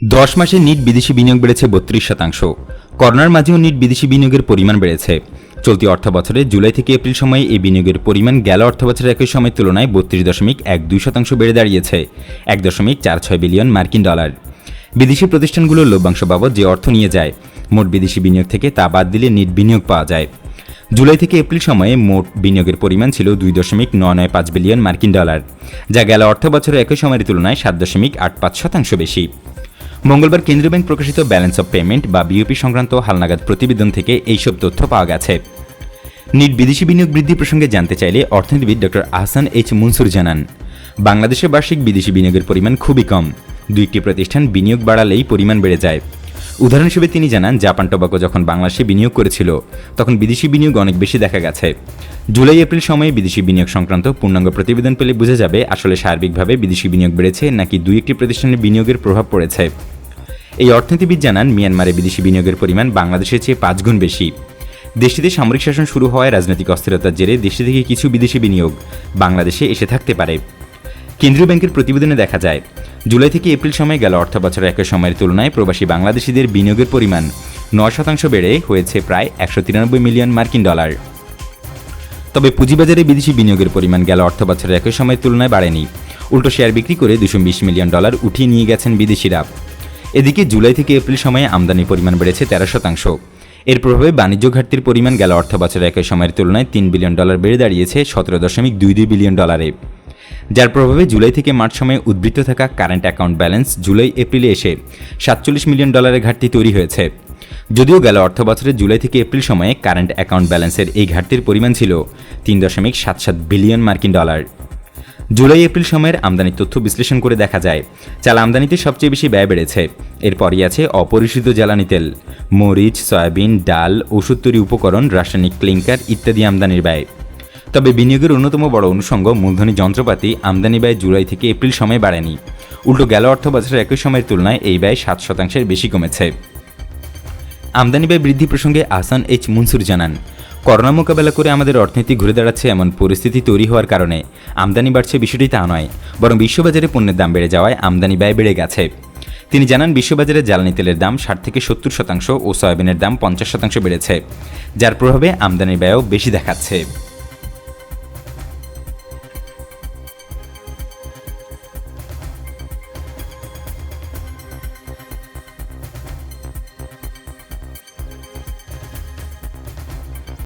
10 মাসে নিট বিদেশি বিনিয়োগ বেড়েছে 32%। করোনার মাঝেও নিট বিদেশি বিনিয়োগের পরিমাণ বেড়েছে। চলতি অর্থবছরে জুলাই থেকে এপ্রিল সময়ে এই বিনিয়োগের পরিমাণ গেল অর্থবছরের একই সময়ের তুলনায় 32.12% বেড়ে দাঁড়িয়েছে 1.46 বিলিয়ন মার্কিন ডলার। বিদেশি প্রতিষ্ঠানগুলোর লভ্যাংশ বাবদ যে অর্থ নিয়ে যায়, মোট বিদেশি বিনিয়োগ থেকে তা বাদ দিলে নিট বিনিয়োগ পাওয়া যায়। জুলাই থেকে এপ্রিল সময়ে মোট বিনিয়োগের পরিমাণ ছিল 2.995 বিলিয়ন মার্কিন ডলার, যা গেল অর্থবছরের একই সময়ের তুলনায় 7.85% বেশি। মঙ্গলবার কেন্দ্রীয় ব্যাংক প্রকাশিত ব্যালেন্স অব পেমেন্ট বা বিওপি সংক্রান্ত হালনাগাদ প্রতিবেদন থেকে এইসব তথ্য পাওয়া গেছে। নিট বিদেশি বিনিয়োগ বৃদ্ধি প্রসঙ্গে জানতে চাইলে অর্থনীতিবিদ ডক্টর আহসান এইচ মুনসুর জানান, বাংলাদেশে বার্ষিক বিদেশি বিনিয়োগের পরিমাণ খুবই কম। দুইটি প্রতিষ্ঠান বিনিয়োগ বাড়ালেই পরিমাণ বেড়ে যায়। উদাহরণ হিসেবে তিনি জানান, জাপান টোবাকো যখন বাংলাদেশে বিনিয়োগ করেছিল তখন বিদেশি বিনিয়োগ অনেক বেশি দেখা গেছে। জুলাই এপ্রিল সময়ে বিদেশি বিনিয়োগ সংক্রান্ত পূর্ণাঙ্গ প্রতিবেদন পেলে বোঝা যাবে আসলে সার্বিকভাবে বিদেশি বিনিয়োগ বেড়েছে নাকি দুই একটি প্রতিষ্ঠানের বিনিয়োগের প্রভাব পড়েছে। এই অর্থনীতিবিদ জানান, মিয়ানমারে বিদেশি বিনিয়োগের পরিমাণ বাংলাদেশের চেয়ে 5 গুণ বেশি। দেশটিতে সামরিক শাসন শুরু হওয়ায় রাজনৈতিক অস্থিরতার জেরে দেশটি থেকে কিছু বিদেশি বিনিয়োগ বাংলাদেশে এসে থাকতে পারে। কেন্দ্রীয় ব্যাংকের প্রতিবেদনে দেখা যায়, জুলাই থেকে এপ্রিল সময়ে গেল অর্থবছরের একই সময়ের তুলনায় প্রবাসী বাংলাদেশিদের বিনিয়োগের পরিমাণ 9% বেড়ে হয়েছে প্রায় 193 মিলিয়ন মার্কিন ডলার। তবে পুঁজিবাজারে বিদেশি বিনিয়োগের পরিমাণ গেল অর্থবছরের একই সময়ের তুলনায় বাড়েনি। উল্টো শেয়ার বিক্রি করে 220 মিলিয়ন ডলার উঠিয়ে নিয়ে গেছেন বিদেশিরা। এদিকে জুলাই থেকে এপ্রিল সময়ে আমদানির পরিমাণ বেড়েছে 13%। এর প্রভাবে বাণিজ্য ঘাটতির পরিমাণ গেল অর্থবছরের একই সময়ের তুলনায় 3 বিলিয়ন ডলার বেড়ে দাঁড়িয়েছে 17.22 বিলিয়ন ডলারে, যার প্রভাবে জুলাই থেকে মার্চ সময়ে উদ্বৃত্ত থাকা কারেন্ট অ্যাকাউন্ট ব্যালেন্স জুলাই এপ্রিলে এসে 47 মিলিয়ন ডলারের ঘাটতি তৈরি হয়েছে। যদিও গেল অর্থবছরের জুলাই থেকে এপ্রিল সময়ে কারেন্ট অ্যাকাউন্ট ব্যালেন্সের এই ঘাটতির পরিমাণ ছিল 3.77 বিলিয়ন মার্কিন ডলার। জুলাই এপ্রিল সময়ের আমদানির তথ্য বিশ্লেষণ করে দেখা যায়, চাল আমদানিতে সবচেয়ে বেশি ব্যয় বেড়েছে। এরপরই আছে অপরিশোধিত জ্বালানি তেল, মরিচ, সয়াবিন, ডাল, ওষুধ তৈরি উপকরণ, রাসায়নিক ক্লিংকার ইত্যাদি আমদানির ব্যয়। তবে বিনিয়োগের অন্যতম বড় অনুষঙ্গ মূলধনী যন্ত্রপাতি আমদানি ব্যয় জুলাই থেকে এপ্রিল সময়ে বাড়েনি। উল্টো গেল অর্থবছরের একই সময়ের তুলনায় এই ব্যয় 7% বেশি কমেছে। আমদানি ব্যয় বৃদ্ধি প্রসঙ্গে আহসান এইচ মুনসুর জানান, করোনা মোকাবেলা করে আমাদের অর্থনীতি ঘুরে দাঁড়াচ্ছে এমন পরিস্থিতি তৈরি হওয়ার কারণে আমদানি বাড়ছে বিষয়টি তা নয়, বরং বিশ্ববাজারে পণ্যের দাম বেড়ে যাওয়ায় আমদানি ব্যয় বেড়ে গেছে। তিনি জানান, বিশ্ববাজারে জ্বালানি তেলের দাম 60 থেকে 70% ও সয়াবিনের দাম 50% বেড়েছে, যার প্রভাবে আমদানির ব্যয়ও বেশি দেখাচ্ছে।